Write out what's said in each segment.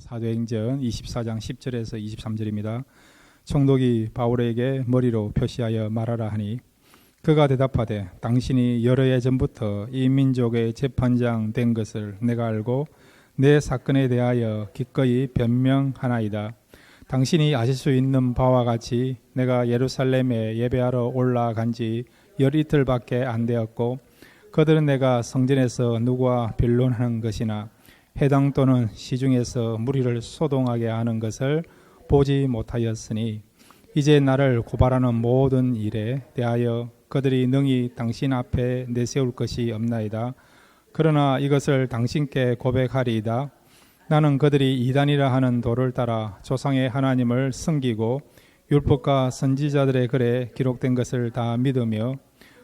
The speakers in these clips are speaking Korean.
사도행전 24장 10절에서 23절입니다. 총독이 바울에게 머리로 표시하여 말하라 하니 그가 대답하되 당신이 여러 해 전부터 이 민족의 재판장 된 것을 내가 알고 내 사건에 대하여 기꺼이 변명하나이다. 당신이 아실 수 있는 바와 같이 내가 예루살렘에 예배하러 올라간 지 열이틀밖에 안 되었고 그들은 내가 성전에서 누구와 변론하는 것이나 회당 또는 시중에서 무리를 소동하게 하는 것을 보지 못하였으니 이제 나를 고발하는 모든 일에 대하여 그들이 능히 당신 앞에 내세울 것이 없나이다. 그러나 이것을 당신께 고백하리이다. 나는 그들이 이단이라 하는 도를 따라 조상의 하나님을 섬기고 율법과 선지자들의 글에 기록된 것을 다 믿으며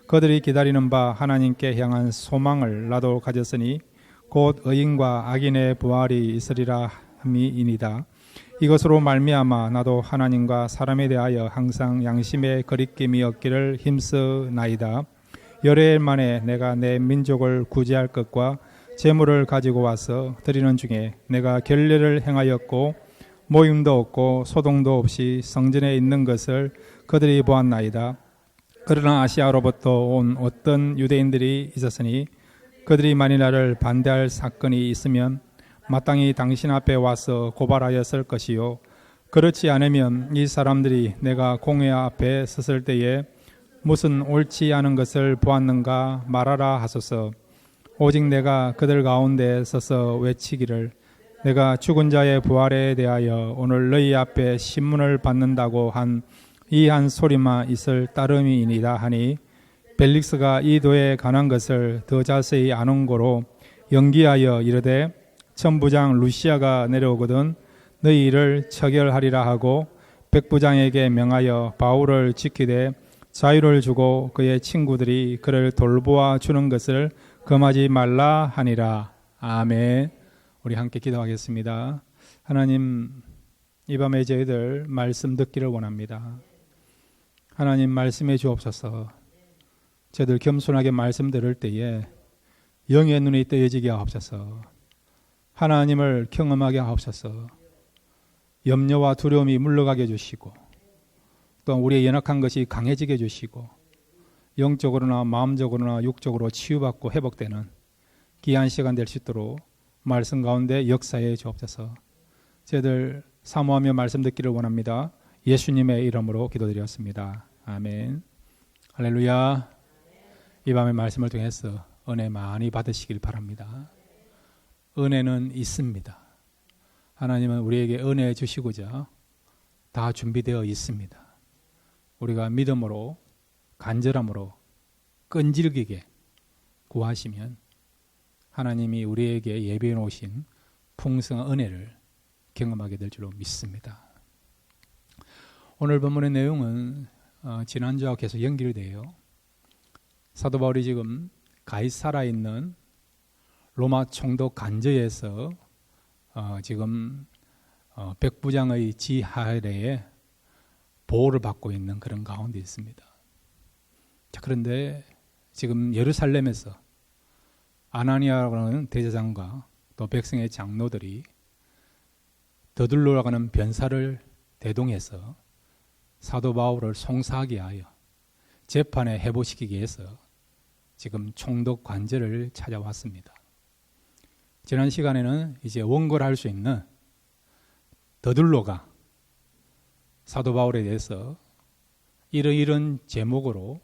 그들이 기다리는 바 하나님께 향한 소망을 나도 가졌으니 곧 의인과 악인의 부활이 있으리라 함이니이다. 이것으로 말미암아 나도 하나님과 사람에 대하여 항상 양심의 거리낌이 없기를 힘쓰나이다. 여러 해 만에 내가 내 민족을 구제할 것과 재물을 가지고 와서 드리는 중에 내가 결례를 행하였고 모임도 없고 소동도 없이 성전에 있는 것을 그들이 보았나이다. 그러나 아시아로부터 온 어떤 유대인들이 있었으니 그들이 만일 나를 반대할 사건이 있으면 마땅히 당신 앞에 와서 고발하였을 것이요 그렇지 않으면 이 사람들이 내가 공회 앞에 섰을 때에 무슨 옳지 않은 것을 보았는가 말하라 하소서. 오직 내가 그들 가운데 서서 외치기를 내가 죽은 자의 부활에 대하여 오늘 너희 앞에 신문을 받는다고 한 이 한 소리만 있을 따름이니이다 하니 벨릭스가 이 도에 관한 것을 더 자세히 아는 고로 연기하여 이르되 천부장 루시아가 내려오거든 너희 일을 처결하리라 하고 백부장에게 명하여 바울을 지키되 자유를 주고 그의 친구들이 그를 돌보아 주는 것을 금하지 말라 하니라. 아멘. 우리 함께 기도하겠습니다. 하나님, 이 밤에 저희들 말씀 듣기를 원합니다. 하나님 말씀해 주옵소서. 저희들 겸손하게 말씀 들을 때에 영의 눈이 뜨여지게 하옵소서. 하나님을 경험하게 하옵소서. 염려와 두려움이 물러가게 해주시고 또한 우리의 연약한 것이 강해지게 해주시고 영적으로나 마음적으로나 육적으로 치유받고 회복되는 귀한 시간 될 수 있도록 말씀 가운데 역사해 주옵소서. 저희들 사모하며 말씀 듣기를 원합니다. 예수님의 이름으로 기도드렸습니다. 아멘. 할렐루야. 이 밤의 말씀을 통해서 은혜 많이 받으시길 바랍니다. 은혜는 있습니다. 하나님은 우리에게 은혜 주시고자 다 준비되어 있습니다. 우리가 믿음으로 간절함으로 끈질기게 구하시면 하나님이 우리에게 예비해 놓으신 풍성한 은혜를 경험하게 될 줄로 믿습니다. 오늘 본문의 내용은 지난주와 계속 연결돼요. 사도 바울이 지금 가이사라에 있는 로마 총독 관저에서 지금 백부장의 지하에 보호를 받고 있는 그런 가운데 있습니다. 자, 그런데 지금 예루살렘에서 아나니아라고 하는 대제사장과 또 백성의 장로들이 더둘로라고 하는 변사를 대동해서 사도 바울을 송사하게 하여 재판에 해보시키기 위해서 지금 총독 관저를 찾아왔습니다. 지난 시간에는 이제 원고를 할 수 있는 더둘로가 사도 바울에 대해서 이런 제목으로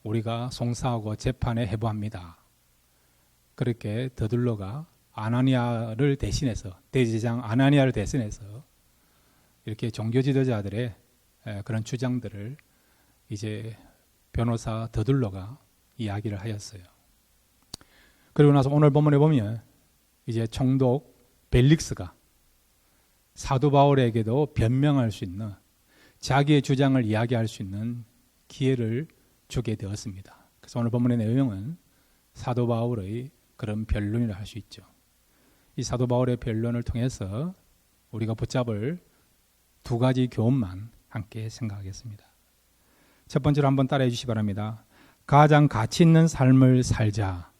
우리가 송사하고 재판에 해부합니다. 그렇게 더둘로가 아나니아를 대신해서 대제사장 아나니아를 대신해서 이렇게 종교 지도자들의 그런 주장들을 이제 변호사 더둘로가 이야기를 하였어요. 그리고 나서 오늘 본문에 보면 이제 총독 벨릭스가 사도 바울에게도 변명할 수 있는 자기의 주장을 이야기할 수 있는 기회를 주게 되었습니다. 그래서 오늘 본문의 내용은 사도 바울의 그런 변론이라 할 수 있죠. 이 사도 바울의 변론을 통해서 우리가 붙잡을 두 가지 교훈만 함께 생각하겠습니다. 첫 번째로 한번 따라해 주시기 바랍니다. 가장 가치 있는 삶을 살자.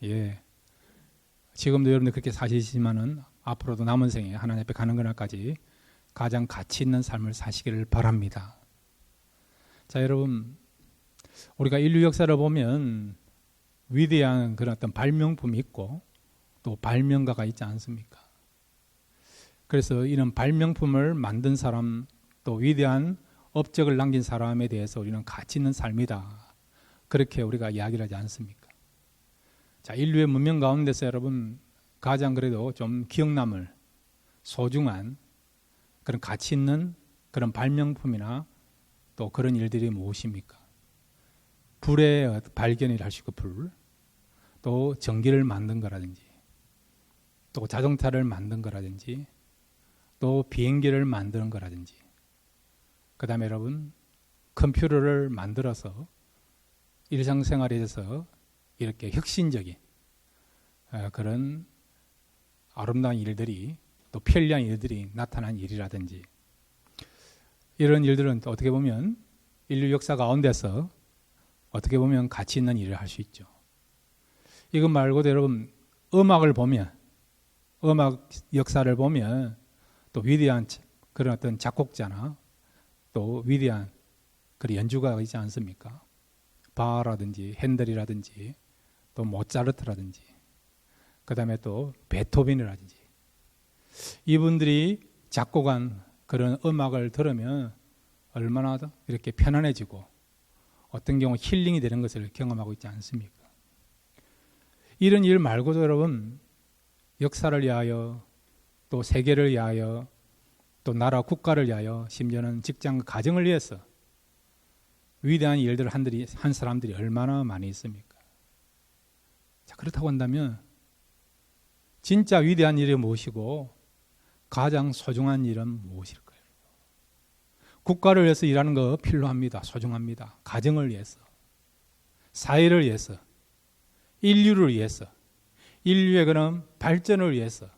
예, 지금도 여러분들 그렇게 사시지만은 앞으로도 남은 생에 하나님 앞에 가는 그날까지 가장 가치 있는 삶을 사시기를 바랍니다. 자, 여러분, 우리가 인류 역사를 보면 위대한 그런 어떤 발명품이 있고 또 발명가가 있지 않습니까? 그래서 이런 발명품을 만든 사람, 또 위대한 업적을 남긴 사람에 대해서 우리는 가치 있는 삶이다, 그렇게 우리가 이야기를 하지 않습니까? 자, 인류의 문명 가운데서 여러분 가장 그래도 좀 기억남을 소중한 그런 가치 있는 그런 발명품이나 또 그런 일들이 무엇입니까? 불의 발견을 할 수 있고 불, 또 전기를 만든 거라든지, 또 자동차를 만든 거라든지, 또 비행기를 만드는 거라든지, 그 다음에 여러분 컴퓨터를 만들어서 일상생활에서 이렇게 혁신적인 그런 아름다운 일들이, 또 편리한 일들이 나타난 일이라든지, 이런 일들은 또 어떻게 보면 인류 역사 가운데서 어떻게 보면 가치 있는 일을 할 수 있죠. 이것 말고도 여러분 음악을 보면, 음악 역사를 보면 또 위대한 그런 어떤 작곡자나 또 위대한 그런 연주가가 있지 않습니까? 바하라든지 핸델이라든지 또 모차르트라든지, 그 다음에 또 베토벤이라든지, 이분들이 작곡한 그런 음악을 들으면 얼마나 이렇게 편안해지고 어떤 경우 힐링이 되는 것을 경험하고 있지 않습니까? 이런 일 말고도 여러분 역사를 위하여, 또 세계를 위하여, 또 나라 국가를 위하여, 심지어는 직장 가정을 위해서 위대한 일들을 한 사람들이 얼마나 많이 있습니까? 자, 그렇다고 한다면 진짜 위대한 일이 무엇이고 가장 소중한 일은 무엇일까요? 국가를 위해서 일하는 거 필요합니다. 소중합니다. 가정을 위해서, 사회를 위해서, 인류를 위해서, 인류의 그런 발전을 위해서,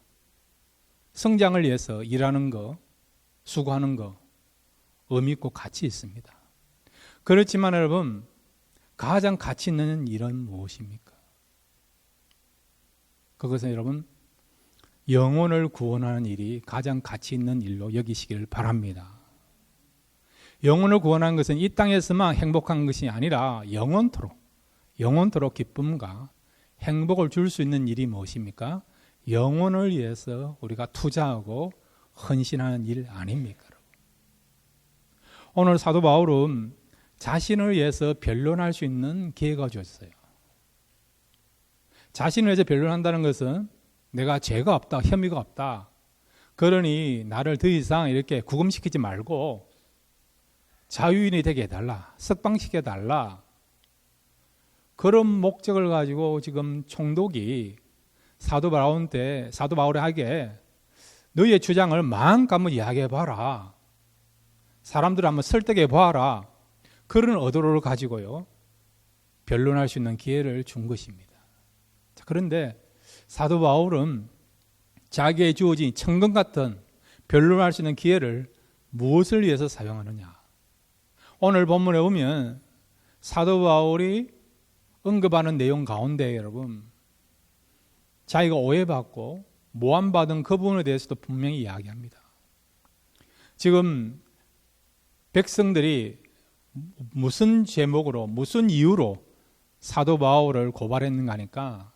성장을 위해서 일하는 거, 수고하는 거 의미 있고 가치 있습니다. 그렇지만 여러분 가장 가치 있는 일은 무엇입니까? 그것은 여러분 영혼을 구원하는 일이 가장 가치 있는 일로 여기시기를 바랍니다. 영혼을 구원하는 것은 이 땅에서만 행복한 것이 아니라 영원토록 기쁨과 행복을 줄 수 있는 일이 무엇입니까? 영혼을 위해서 우리가 투자하고 헌신하는 일 아닙니까? 오늘 사도 바울은 자신을 위해서 변론할 수 있는 기회가 주었어요. 자신을 위해서 변론한다는 것은 내가 죄가 없다, 혐의가 없다, 그러니 나를 더 이상 이렇게 구금시키지 말고 자유인이 되게 해달라, 석방시켜달라, 그런 목적을 가지고 지금 총독이 사도 바울에게 너희의 주장을 마음껏 한번 이야기해봐라, 사람들을 한번 설득해봐라, 그런 의도를 가지고요 변론할 수 있는 기회를 준 것입니다. 자, 그런데 사도 바울은 자기의 주어진 천금 같은 변론할 수 있는 기회를 무엇을 위해서 사용하느냐? 오늘 본문에 보면 사도 바울이 언급하는 내용 가운데 여러분 자기가 오해받고 모함받은 그 부분에 대해서도 분명히 이야기합니다. 지금 백성들이 무슨 제목으로, 무슨 이유로 사도 바울을 고발했는가 하니까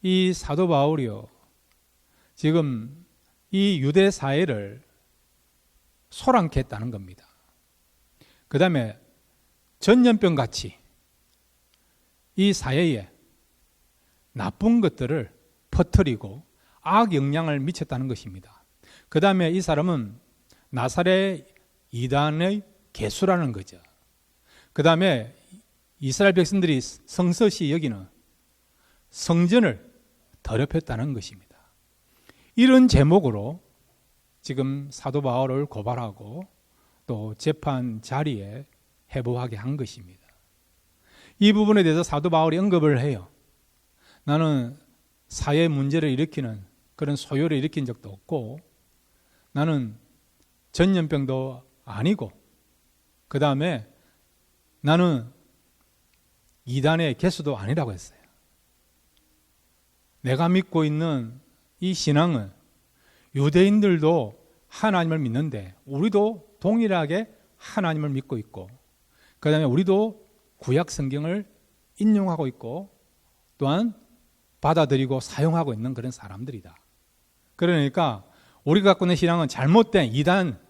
이 사도 바울이요 지금 이 유대 사회를 소란케 했다는 겁니다. 그 다음에 전염병 같이 이 사회에 나쁜 것들을 퍼뜨리고 악 영향을 미쳤다는 것입니다. 그 다음에 이 사람은 나사렛 이단의 개수라는 거죠. 그 다음에 이스라엘 백성들이 성서시 여기는 성전을 더럽혔다는 것입니다. 이런 제목으로 지금 사도 바울을 고발하고 또 재판 자리에 회부하게 한 것입니다. 이 부분에 대해서 사도 바울이 언급을 해요. 나는 사회 문제를 일으키는 그런 소요를 일으킨 적도 없고 나는 전염병도 아니고 그 다음에 나는 이단의 개수도 아니라고 했어요. 내가 믿고 있는 이 신앙은 유대인들도 하나님을 믿는데 우리도 동일하게 하나님을 믿고 있고, 그 다음에 우리도 구약 성경을 인용하고 있고 또한 받아들이고 사용하고 있는 그런 사람들이다. 그러니까 우리가 갖고 있는 신앙은 잘못된 이단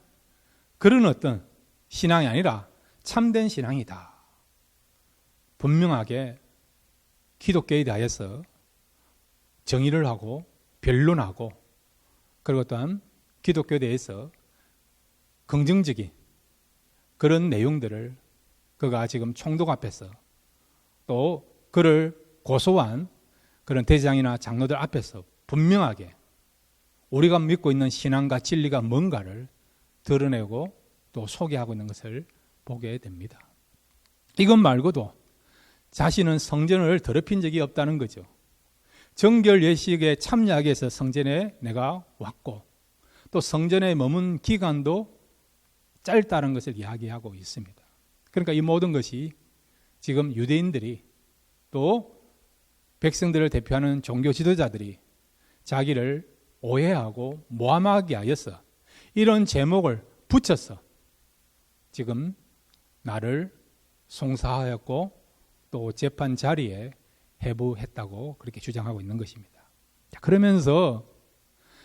그런 어떤 신앙이 아니라 참된 신앙이다. 분명하게 기독교에 대해서 정의를 하고 변론하고, 그리고 또한 기독교에 대해서 긍정적인 그런 내용들을 그가 지금 총독 앞에서 또 그를 고소한 그런 대장이나 장로들 앞에서 분명하게 우리가 믿고 있는 신앙과 진리가 뭔가를 드러내고 또 소개하고 있는 것을 보게 됩니다. 이것 말고도 자신은 성전을 더럽힌 적이 없다는 거죠. 정결 예식에 참여하기 위해서 성전에 내가 왔고 또 성전에 머문 기간도 짧다는 것을 이야기하고 있습니다. 그러니까 이 모든 것이 지금 유대인들이 또 백성들을 대표하는 종교 지도자들이 자기를 오해하고 모함하게 하여서 이런 제목을 붙여서 지금 나를 송사하였고 또 재판 자리에 해부했다고 그렇게 주장하고 있는 것입니다. 그러면서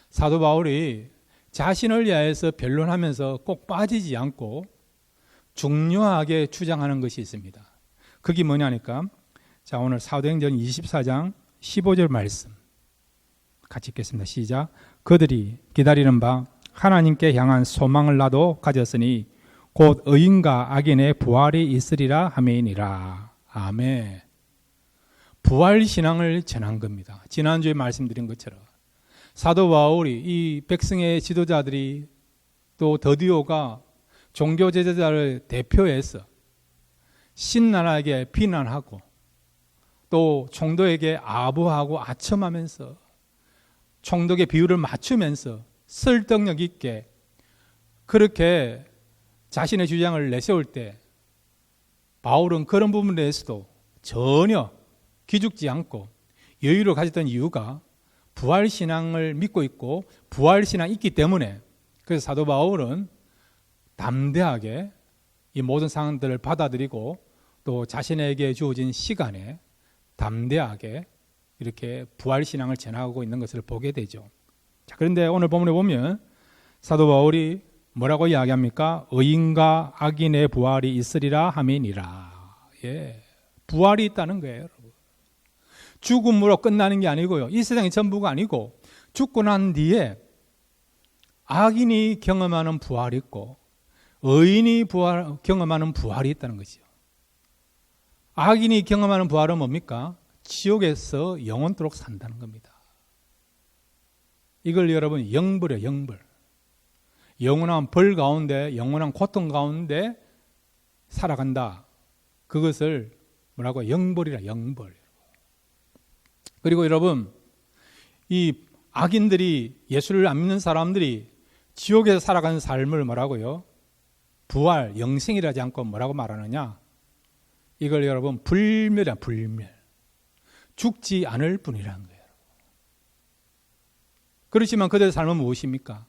사도 바울이 자신을 위하여서 변론하면서 꼭 빠지지 않고 중요하게 주장하는 것이 있습니다. 그게 뭐냐니까, 자, 오늘 사도행전 24장 15절 말씀 같이 읽겠습니다. 시작. 그들이 기다리는 바 하나님께 향한 소망을 나도 가졌으니 곧 의인과 악인의 부활이 있으리라 하매니라. 아멘. 부활 신앙을 전한 겁니다. 지난주에 말씀드린 것처럼 사도 바울이 이 백성의 지도자들이 또 더디오가 종교 제자를 대표해서 신나라에게 비난하고 또 총독에게 아부하고 아첨하면서 총독의 비율을 맞추면서 설득력 있게 그렇게 자신의 주장을 내세울 때 바울은 그런 부분에 대해서도 전혀 기죽지 않고 여유를 가졌던 이유가 부활신앙을 믿고 있고 부활신앙이 있기 때문에, 그래서 사도 바울은 담대하게 이 모든 상황들을 받아들이고 또 자신에게 주어진 시간에 담대하게 이렇게 부활신앙을 전하고 있는 것을 보게 되죠. 자, 그런데 오늘 본문에 보면 사도 바울이 뭐라고 이야기합니까? 의인과 악인의 부활이 있으리라 하매니라. 예, 부활이 있다는 거예요, 여러분. 죽음으로 끝나는 게 아니고요. 이 세상이 전부가 아니고 죽고 난 뒤에 악인이 경험하는 부활이 있고 의인이 경험하는 부활이 있다는 거죠. 악인이 경험하는 부활은 뭡니까? 지옥에서 영원토록 산다는 겁니다. 이걸 여러분 영벌이에요, 영벌. 영원한 벌 가운데, 영원한 고통 가운데 살아간다. 그것을 뭐라고? 영벌이라, 영벌. 그리고 여러분, 이 악인들이, 예수를 안 믿는 사람들이 지옥에서 살아가는 삶을 뭐라고요? 부활, 영생이라지 않고 뭐라고 말하느냐? 이걸 여러분 불멸이야, 불멸. 죽지 않을 뿐이라는 거예요. 그렇지만 그들의 삶은 무엇입니까?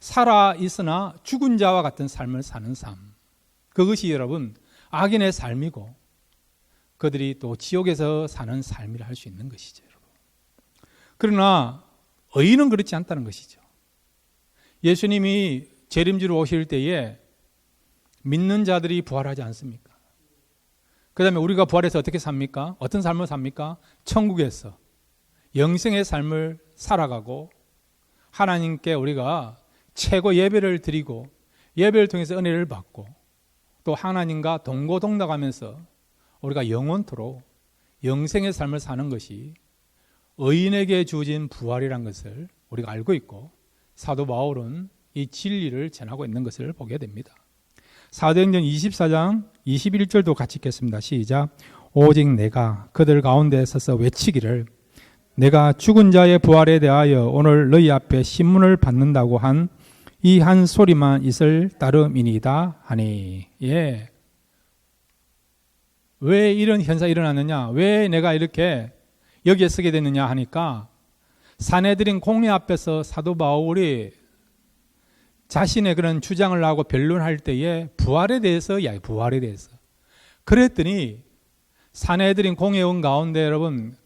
살아 있으나 죽은 자와 같은 삶을 사는 삶. 그것이 여러분 악인의 삶이고 그들이 또 지옥에서 사는 삶이라 할 수 있는 것이죠, 여러분. 그러나 의인은 그렇지 않다는 것이죠. 예수님이 재림지로 오실 때에 믿는 자들이 부활하지 않습니까? 그 다음에 우리가 부활해서 어떻게 삽니까? 어떤 삶을 삽니까? 천국에서 영생의 삶을 살아가고 하나님께 우리가 최고 예배를 드리고 예배를 통해서 은혜를 받고 또 하나님과 동고동락하면서 우리가 영원토록 영생의 삶을 사는 것이 의인에게 주어진 부활이라는 것을 우리가 알고 있고 사도 바울은 이 진리를 전하고 있는 것을 보게 됩니다. 사도행전 24장 21절도 같이 읽겠습니다. 시작. 오직 내가 그들 가운데 서서 외치기를 내가 죽은 자의 부활에 대하여 오늘 너희 앞에 신문을 받는다고 한 이 한 소리만 있을 따름이니이다 하니. 예. 왜 이런 현상이 일어났느냐? 왜 내가 이렇게 여기에 쓰게 됐느냐 하니까 사내들인 공회 앞에서 사도 바울이 자신의 그런 주장을 하고 변론할 때에 부활에 대해서 부활에 대해서 그랬더니 사내들인 공회원 가운데 여러분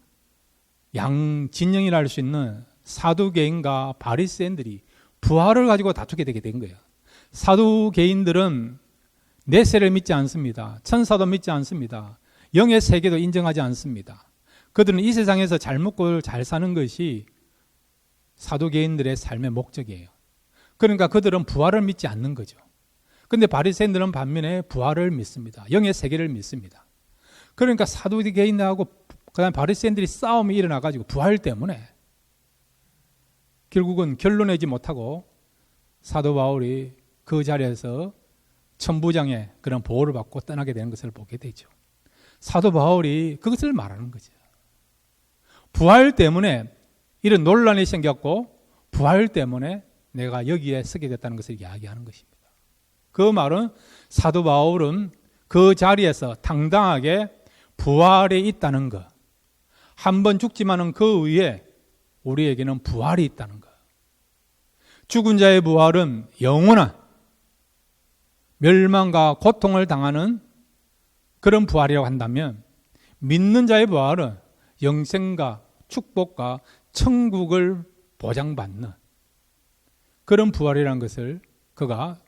양진영이라 할 수 있는 사두개인과 바리새인들이 부활을 가지고 다투게 되게 된 거예요. 사두개인들은 내세를 믿지 않습니다. 천사도 믿지 않습니다. 영의 세계도 인정하지 않습니다. 그들은 이 세상에서 잘 먹고 잘 사는 것이 사두개인들의 삶의 목적이에요. 그러니까 그들은 부활을 믿지 않는 거죠. 그런데 바리새인들은 반면에 부활을 믿습니다. 영의 세계를 믿습니다. 그러니까 사두개인하고 그다음 바리새인들이 싸움이 일어나가지고 부활 때문에 결국은 결론 내지 못하고 사도 바울이 그 자리에서 천부장의 그런 보호를 받고 떠나게 되는 것을 보게 되죠. 사도 바울이 그것을 말하는 거죠. 부활 때문에 이런 논란이 생겼고 부활 때문에 내가 여기에 서게 됐다는 것을 이야기하는 것입니다. 그 말은 사도 바울은 그 자리에서 당당하게 부활이 있다는 것, 한 번 죽지만은 그 위에 우리에게는 부활이 있다는 것. 죽은 자의 부활은 영원한 멸망과 고통을 당하는 그런 부활이라고 한다면 믿는 자의 부활은 영생과 축복과 천국을 보장받는 그런 부활이라는 것을 그가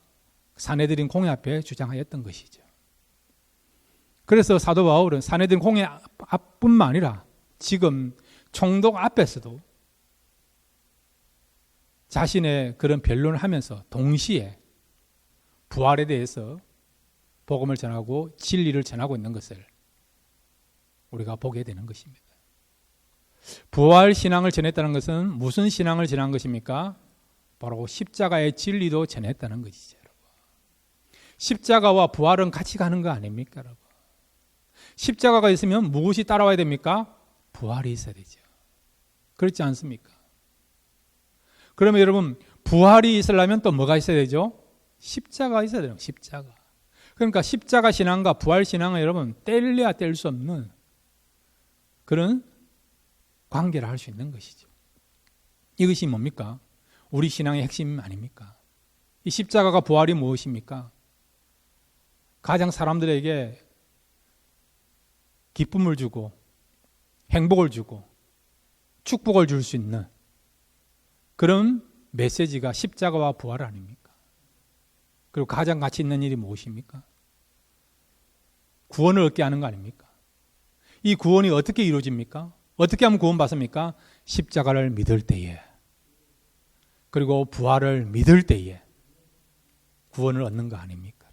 사내들인 공회 앞에 주장하였던 것이죠. 그래서 사도 바울은 사내들인 공회 앞뿐만 아니라 지금 총독 앞에서도 자신의 그런 변론을 하면서 동시에 부활에 대해서 복음을 전하고 진리를 전하고 있는 것을 우리가 보게 되는 것입니다. 부활 신앙을 전했다는 것은 무슨 신앙을 전한 것입니까? 바로 십자가의 진리도 전했다는 것이죠. 여러분. 십자가와 부활은 같이 가는 거 아닙니까? 여러분. 십자가가 있으면 무엇이 따라와야 됩니까? 부활이 있어야 되죠. 그렇지 않습니까? 그러면 여러분 부활이 있으려면 또 뭐가 있어야 되죠? 십자가가 있어야 돼요. 십자가. 그러니까 십자가 신앙과 부활 신앙은 여러분 뗄래야 뗄 수 없는 그런 관계를 할 수 있는 것이죠. 이것이 뭡니까? 우리 신앙의 핵심 아닙니까? 이 십자가가 부활이 무엇입니까? 가장 사람들에게 기쁨을 주고 행복을 주고 축복을 줄 수 있는 그런 메시지가 십자가와 부활 아닙니까? 그리고 가장 가치 있는 일이 무엇입니까? 구원을 얻게 하는 거 아닙니까? 이 구원이 어떻게 이루어집니까? 어떻게 하면 구원받습니까? 십자가를 믿을 때에 그리고 부활을 믿을 때에 구원을 얻는 거 아닙니까?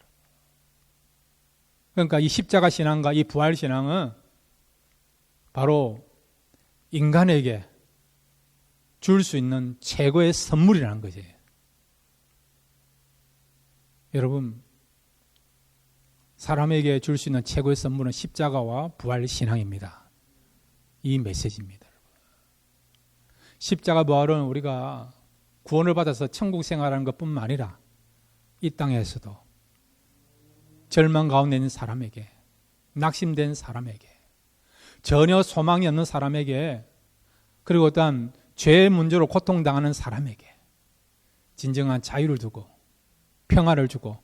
그러니까 이 십자가 신앙과 이 부활 신앙은 바로 인간에게 줄 수 있는 최고의 선물이라는 거죠. 여러분, 사람에게 줄 수 있는 최고의 선물은 십자가와 부활 신앙입니다. 이 메시지입니다. 십자가 부활은 우리가 구원을 받아서 천국 생활하는 것뿐만 아니라 이 땅에서도 절망 가운데 있는 사람에게, 낙심된 사람에게, 전혀 소망이 없는 사람에게, 그리고 어떤 죄의 문제로 고통당하는 사람에게 진정한 자유를 두고 평화를 주고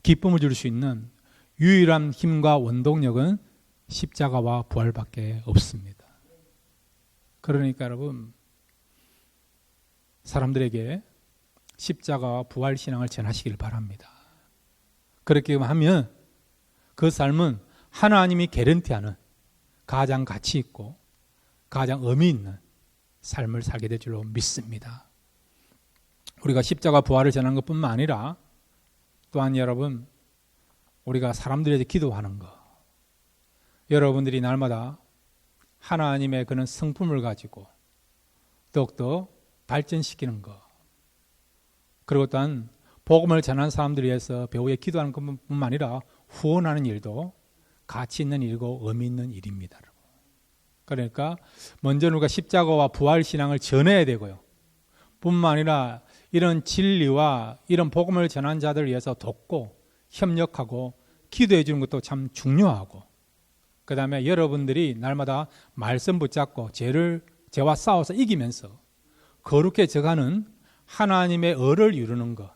기쁨을 줄 수 있는 유일한 힘과 원동력은 십자가와 부활밖에 없습니다. 그러니까 여러분, 사람들에게 십자가와 부활 신앙을 전하시길 바랍니다. 그렇게 하면 그 삶은 하나님이 개런티하는 가장 가치 있고 가장 의미 있는 삶을 살게 될 줄로 믿습니다. 우리가 십자가 부활을 전하는 것뿐만 아니라 또한 여러분, 우리가 사람들에게 기도하는 것, 여러분들이 날마다 하나님의 그런 성품을 가지고 더욱더 발전시키는 것, 그리고 또한 복음을 전하는 사람들을 위해서 배우에 기도하는 것뿐만 아니라 후원하는 일도 가치 있는 일이고 의미 있는 일입니다. 그러니까 먼저 우리가 십자가와 부활 신앙을 전해야 되고요. 뿐만 아니라 이런 진리와 이런 복음을 전하는 자들을 위해서 돕고 협력하고 기도해 주는 것도 참 중요하고, 그 다음에 여러분들이 날마다 말씀 붙잡고 죄와 싸워서 이기면서 거룩해 져가는 하나님의 의를 이루는 것,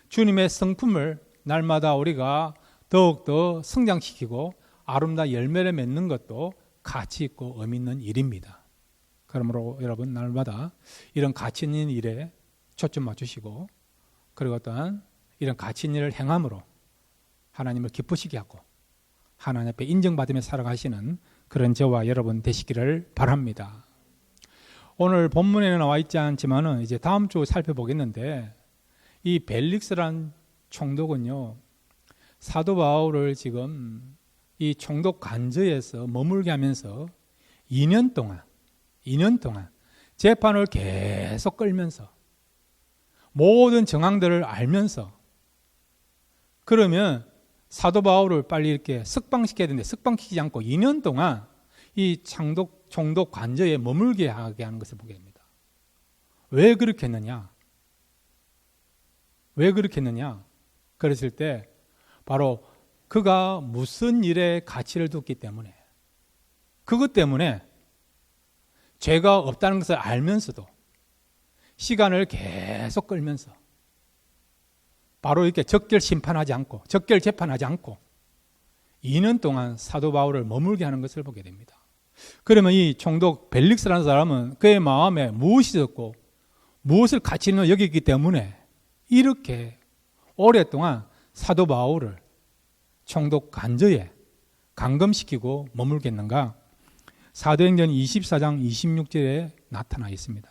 주님의 성품을 날마다 우리가 더욱더 성장시키고 아름다운 열매를 맺는 것도 가치 있고 의미 있는 일입니다. 그러므로 여러분 날마다 이런 가치 있는 일에 초점 맞추시고, 그리고 또한 이런 가치 있는 일을 행함으로 하나님을 기쁘시게 하고 하나님 앞에 인정받으며 살아가시는 그런 저와 여러분 되시기를 바랍니다. 오늘 본문에는 나와 있지 않지만은 이제 다음 주 살펴보겠는데, 이 벨릭스란 총독은요, 사도 바울을 지금 이 총독 관저에서 머물게 하면서 2년 동안 재판을 계속 끌면서 모든 정황들을 알면서, 그러면 사도 바울을 빨리 이렇게 석방시켜야 되는데 석방시키지 않고 2년 동안 이 총독 관저에 머물게 하게 하는 것을 보게 됩니다. 왜 그렇게 했느냐? 그랬을 때 바로 그가 무슨 일에 가치를 뒀기 때문에, 그것 때문에 죄가 없다는 것을 알면서도 시간을 계속 끌면서 바로 이렇게 적결 재판하지 않고 2년 동안 사도 바울을 머물게 하는 것을 보게 됩니다. 그러면 이 총독 벨릭스라는 사람은 그의 마음에 무엇이 있었고 무엇을 가치 있는 여기기 때문에 이렇게 오랫동안 사도 바울을 총독 관저에 감금시키고 머물겠는가? 사도행전 24장 26절에 나타나 있습니다.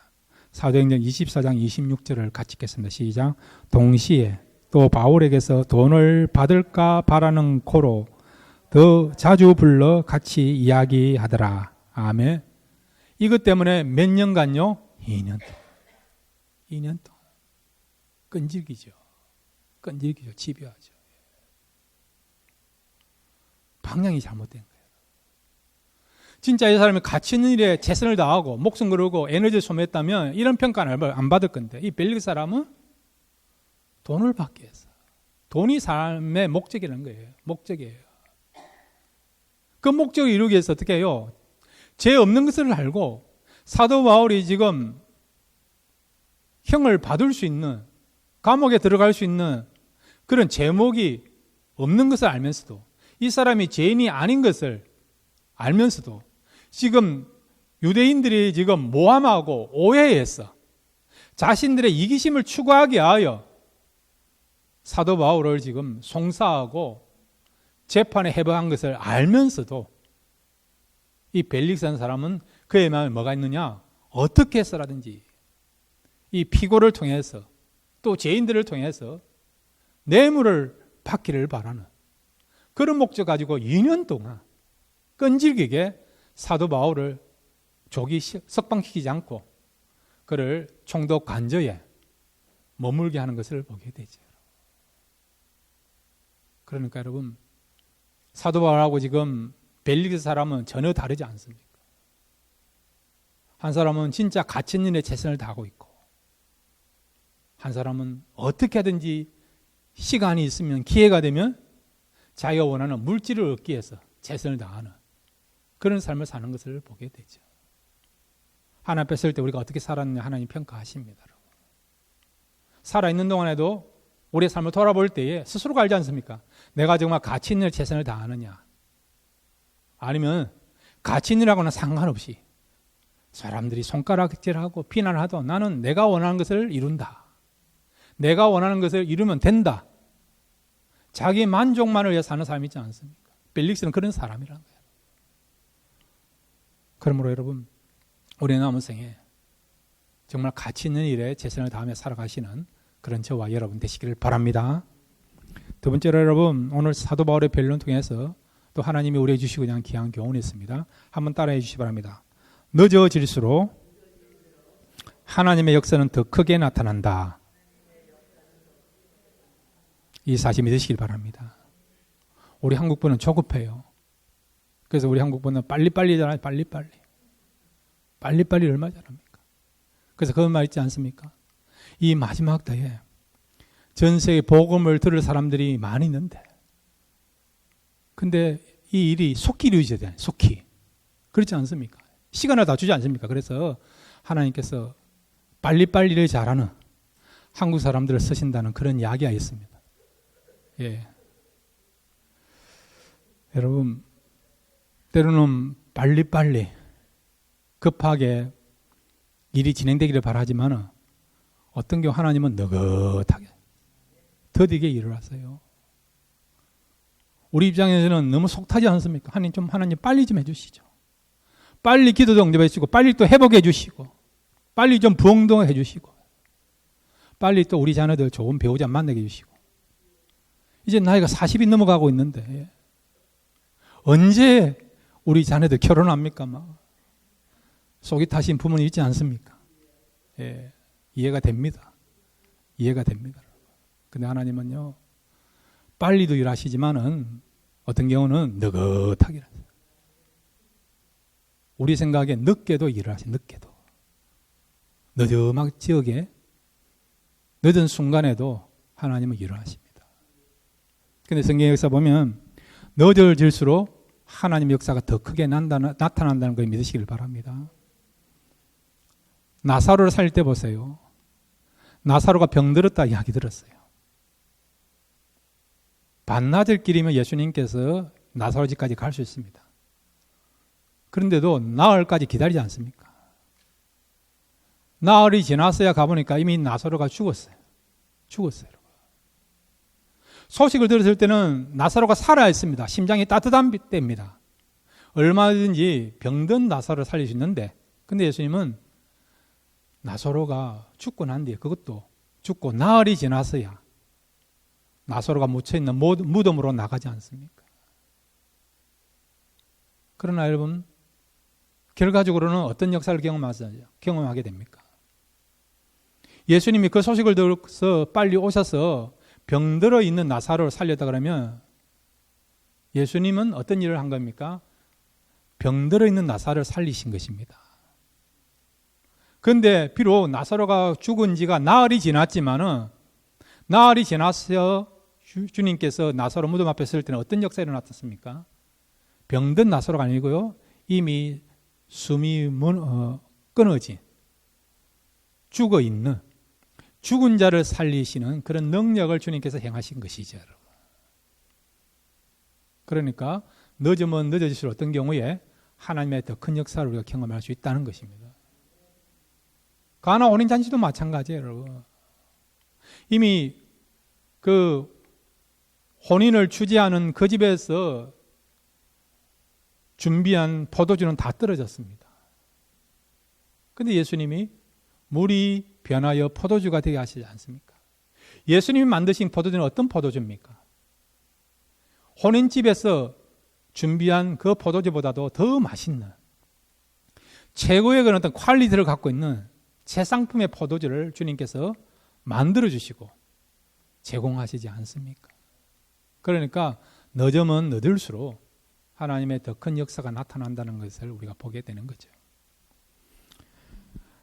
사도행전 24장 26절을 같이 읽겠습니다. 시작. 동시에 또 바울에게서 돈을 받을까 바라는 코로 더 자주 불러 같이 이야기하더라. 아멘. 이것 때문에 몇 년간요? 2년 동안. 끈질기죠. 집요하죠. 방향이 잘못된 거예요. 진짜 이 사람이 가치 있는 일에 최선을 다하고 목숨 걸고 에너지를 소모했다면 이런 평가는 안 받을 건데, 이 벨릭 사람은 돈을 받기 위해서, 돈이 삶의 목적이라는 거예요. 목적이에요. 그 목적을 이루기 위해서 어떻게 해요? 죄 없는 것을 알고 사도 바울이 지금 형을 받을 수 있는, 감옥에 들어갈 수 있는 그런 제목이 없는 것을 알면서도, 이 사람이 죄인이 아닌 것을 알면서도 지금 유대인들이 지금 모함하고 오해해서 자신들의 이기심을 추구하게 하여 사도 바울을 지금 송사하고 재판에 해부한 것을 알면서도 이 벨릭스라는 사람은 그의 마음에 뭐가 있느냐? 어떻게 해서라든지 이 피고를 통해서 또 죄인들을 통해서 뇌물을 받기를 바라는 그런 목적 가지고 2년 동안 끈질기게 사도 바울을 조기 석방시키지 않고 그를 총독 관저에 머물게 하는 것을 보게 되죠. 그러니까 여러분, 사도 바울하고 지금 벨릭스 사람은 전혀 다르지 않습니까? 한 사람은 진짜 가치 있는 일에 최선을 다하고 있고, 한 사람은 어떻게 하든지 시간이 있으면, 기회가 되면 자기가 원하는 물질을 얻기 위해서 최선을 다하는 그런 삶을 사는 것을 보게 되죠. 하나님 앞에 설 때 우리가 어떻게 살았느냐 하나님 평가하십니다. 살아있는 동안에도 우리의 삶을 돌아볼 때에 스스로가 알지 않습니까? 내가 정말 가치 있는 최선을 다하느냐, 아니면 가치 있느냐고는 상관없이 사람들이 손가락질하고 비난을 하도 나는 내가 원하는 것을 이룬다, 내가 원하는 것을 이루면 된다, 자기 만족만을 위해 사는 사람이 있지 않습니까? 벨릭스는 그런 사람이라는 거예요. 그러므로 여러분, 우리 남은 생에 정말 가치 있는 일에 최선을 다하며 살아가시는 그런 저와 여러분 되시기를 바랍니다. 두 번째로 여러분, 오늘 사도 바울의 변론을 통해서 또 하나님이 우리에게 주시고 그냥 귀한 교훈이 있습니다. 한번 따라해 주시기 바랍니다. 늦어질수록 하나님의 역사는 더 크게 나타난다. 이 사실 믿으시길 바랍니다. 우리 한국분은 조급해요. 그래서 우리 한국분은 빨리빨리잖아요. 빨리빨리 얼마 잘합니까? 그래서 그런 말 있지 않습니까? 이 마지막 때에 전 세계 복음을 들을 사람들이 많이 있는데, 근데 이 일이 속히 이루어져야 돼요. 속히. 그렇지 않습니까? 시간을 다 주지 않습니까? 그래서 하나님께서 빨리빨리 일을 잘하는 한국 사람들을 쓰신다는 그런 이야기가 있습니다. 예. 여러분, 때로는 빨리빨리 급하게 일이 진행되기를 바라지만 어떤 경우 하나님은 느긋하게 더디게 일을 하세요. 우리 입장에서는 너무 속타지 않습니까? 하나님 빨리 좀 해주시죠. 빨리 기도도 응답해 주시고, 빨리 또 회복해 주시고, 빨리 좀 부흥도 해주시고, 빨리 또 우리 자녀들 좋은 배우자 만나게 해주시고. 이제 나이가 40이 넘어가고 있는데 언제 우리 자녀들 결혼합니까? 막 속이 타신 부모님 있지 않습니까? 예, 이해가 됩니다. 이해가 됩니다. 근데 하나님은요, 빨리도 일하시지만은 어떤 경우는 느긋하게 일하세요. 우리 생각에 늦게도 일을 하세요. 늦게도. 늦음막 지역에 늦은 순간에도 하나님은 일을 하십니다. 근데 성경 역사 보면 늦어질수록 하나님의 역사가 더 크게 나타난다는 걸 믿으시길 바랍니다. 나사로를 살릴 때 보세요. 나사로가 병들었다 이야기 들었어요. 반나절 길이면 예수님께서 나사로 집까지 갈 수 있습니다. 그런데도 나흘까지 기다리지 않습니까? 나흘이 지났어야 가보니까 이미 나사로가 죽었어요. 죽었어요. 소식을 들었을 때는 나사로가 살아있습니다. 심장이 따뜻한 때입니다. 얼마든지 병든 나사로를 살릴 수 있는데, 근데 예수님은 나사로가 죽고 난 뒤에 그것도 죽고 나흘이 지났어야 나사로가 묻혀있는 무덤으로 나가지 않습니까? 그러나 여러분, 결과적으로는 어떤 역사를 경험하게 됩니까? 예수님이 그 소식을 들어서 빨리 오셔서 병들어 있는 나사로를 살렸다 그러면 예수님은 어떤 일을 한 겁니까? 병들어 있는 나사로를 살리신 것입니다. 그런데 비록 나사로가 죽은 지가 나흘이 지났지만은 나흘이 지나서 주님께서 나사로 무덤 앞에 설 때는 어떤 역사가 일어났습니까? 병든 나사로가 아니고요, 이미 숨이 끊어진 죽어 있는 죽은 자를 살리시는 그런 능력을 주님께서 행하신 것이죠. 그러니까 늦으면 늦어질수록 어떤 경우에 하나님의 더 큰 역사를 우리가 경험할 수 있다는 것입니다. 가나 혼인잔치도 마찬가지예요, 여러분. 이미 그 혼인을 주재하는 그 집에서 준비한 포도주는 다 떨어졌습니다. 그런데 예수님이 물이 변하여 포도주가 되게 하시지 않습니까? 예수님이 만드신 포도주는 어떤 포도주입니까? 혼인집에서 준비한 그 포도주보다도 더 맛있는 최고의 그런 어떤 퀄리티를 갖고 있는 최상품의 포도주를 주님께서 만들어 주시고 제공하시지 않습니까? 그러니까 늦으면 늦을수록 하나님의 더 큰 역사가 나타난다는 것을 우리가 보게 되는 거죠.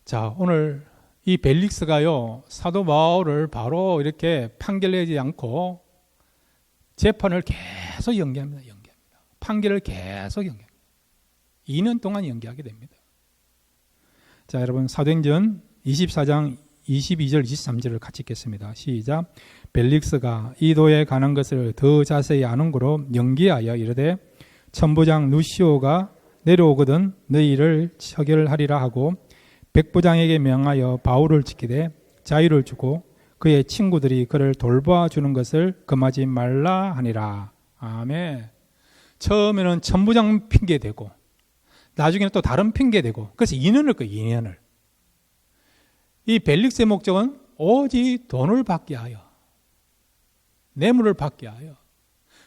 자, 오늘 이 벨릭스가요, 사도 바울을 바로 이렇게 판결내지 않고 재판을 계속 연기합니다. 판결을 계속 연기합니다. 2년 동안 연기하게 됩니다. 자, 여러분, 사도행전 24장 22절 23절을 같이 읽겠습니다. 시작. 벨릭스가 이도에 관한 것을 더 자세히 아는 고로 연기하여 이르되 천부장 루시오가 내려오거든 너희를 처결하리라 하고 백부장에게 명하여 바울을 지키되 자유를 주고 그의 친구들이 그를 돌봐주는 것을 금하지 말라 하니라. 아멘. 처음에는 천부장 핑계대고 나중에는 또 다른 핑계대고 그래서 2년을 거예요. 2년을. 이 벨릭스의 목적은 오직 돈을 받게 하여 뇌물을 받게 하여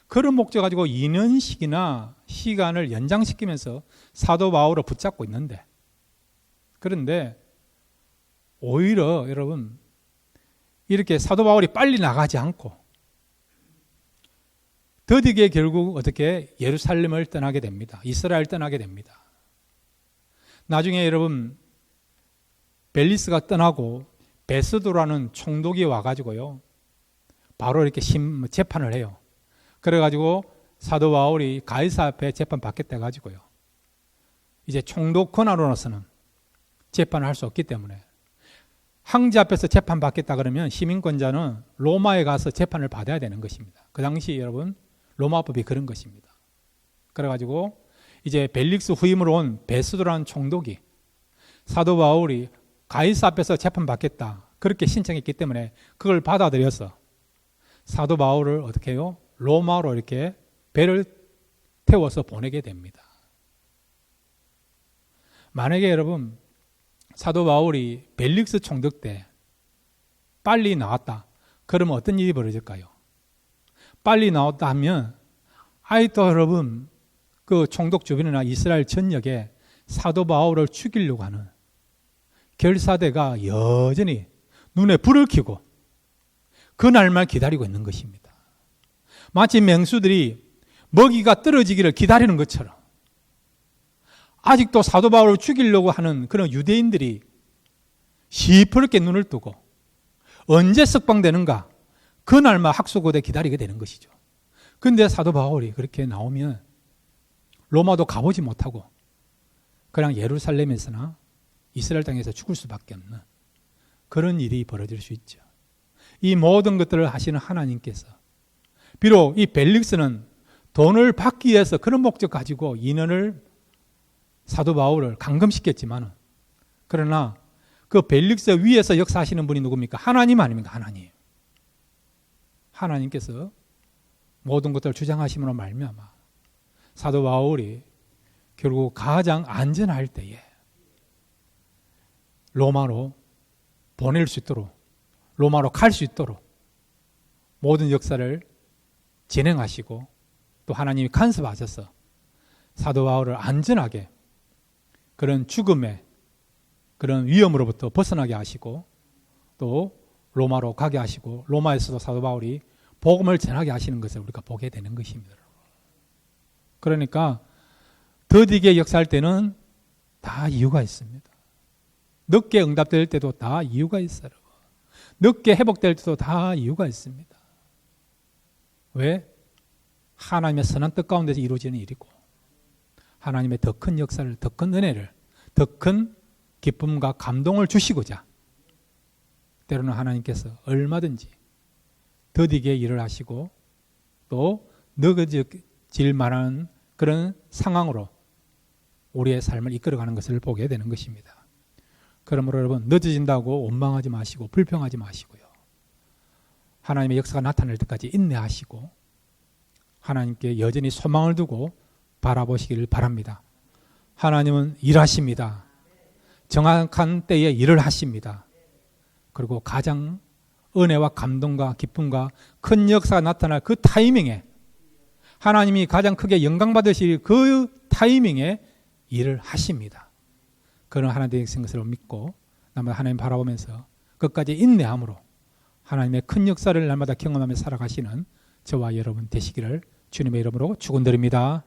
그런 목적 가지고 2년씩이나 시간을 연장시키면서 사도 바울을 붙잡고 있는데, 그런데 오히려 여러분 이렇게 사도 바울이 빨리 나가지 않고 더디게 결국 어떻게 예루살렘을 떠나게 됩니다. 이스라엘 떠나게 됩니다. 나중에 여러분 벨리스가 떠나고 베스도라는 총독이 와가지고요 바로 이렇게 재판을 해요. 그래가지고 사도 바울이 가이사 앞에 재판 받겠다 해가지고요. 이제 총독 권한으로서는 재판을 할 수 없기 때문에 황제 앞에서 재판 받겠다 그러면 시민권자는 로마에 가서 재판을 받아야 되는 것입니다. 그 당시 여러분 로마법이 그런 것입니다. 그래가지고 이제 벨릭스 후임으로 온 베스도라는 총독이 사도 바울이 가이사 앞에서 재판 받겠다 그렇게 신청했기 때문에 그걸 받아들여서 사도 바울을 어떻게 해요? 로마로 이렇게 배를 태워서 보내게 됩니다. 만약에 여러분 사도 바울이 벨릭스 총독 때 빨리 나왔다. 그러면 어떤 일이 벌어질까요? 빨리 나왔다 하면 아직도 여러분 그 총독 주변이나 이스라엘 전역에 사도 바울을 죽이려고 하는 결사대가 여전히 눈에 불을 켜고 그날만 기다리고 있는 것입니다. 마치 맹수들이 먹이가 떨어지기를 기다리는 것처럼 아직도 사도 바울을 죽이려고 하는 그런 유대인들이 시퍼렇게 눈을 뜨고 언제 석방되는가 그날만 학수고대 기다리게 되는 것이죠. 그런데 사도 바울이 그렇게 나오면 로마도 가보지 못하고 그냥 예루살렘에서나 이스라엘 땅에서 죽을 수밖에 없는 그런 일이 벌어질 수 있죠. 이 모든 것들을 하시는 하나님께서 비록 이 벨릭스는 돈을 받기 위해서 그런 목적 가지고 인원을 사도 바울을 감금시켰지만 그러나 그 벨릭스 위에서 역사하시는 분이 누굽니까? 하나님 아닙니까? 하나님. 하나님께서 모든 것들을 주장하심으로 말미암아 사도 바울이 결국 가장 안전할 때에 로마로 보낼 수 있도록 로마로 갈 수 있도록 모든 역사를 진행하시고 또 하나님이 간섭하셔서 사도 바울을 안전하게 그런 죽음의 그런 위험으로부터 벗어나게 하시고 또 로마로 가게 하시고 로마에서도 사도 바울이 복음을 전하게 하시는 것을 우리가 보게 되는 것입니다. 그러니까 더디게 역사할 때는 다 이유가 있습니다. 늦게 응답될 때도 다 이유가 있어요. 늦게 회복될 때도 다 이유가 있습니다. 왜? 하나님의 선한 뜻 가운데서 이루어지는 일이고 하나님의 더 큰 역사를, 더 큰 은혜를, 더 큰 기쁨과 감동을 주시고자 때로는 하나님께서 얼마든지 더디게 일을 하시고 또 늦어질 만한 그런 상황으로 우리의 삶을 이끌어가는 것을 보게 되는 것입니다. 그러므로 여러분 늦어진다고 원망하지 마시고 불평하지 마시고요. 하나님의 역사가 나타날 때까지 인내하시고 하나님께 여전히 소망을 두고 바라보시기를 바랍니다. 하나님은 일하십니다. 정확한 때에 일을 하십니다. 그리고 가장 은혜와 감동과 기쁨과 큰 역사가 나타날 그 타이밍에 하나님이 가장 크게 영광 받으실 그 타이밍에 일을 하십니다. 그런 하나님의 것을 믿고 날마다 하나님 바라보면서 끝까지 인내함으로 하나님의 큰 역사를 날마다 경험하며 살아가시는 저와 여러분 되시기를 주님의 이름으로 축원드립니다.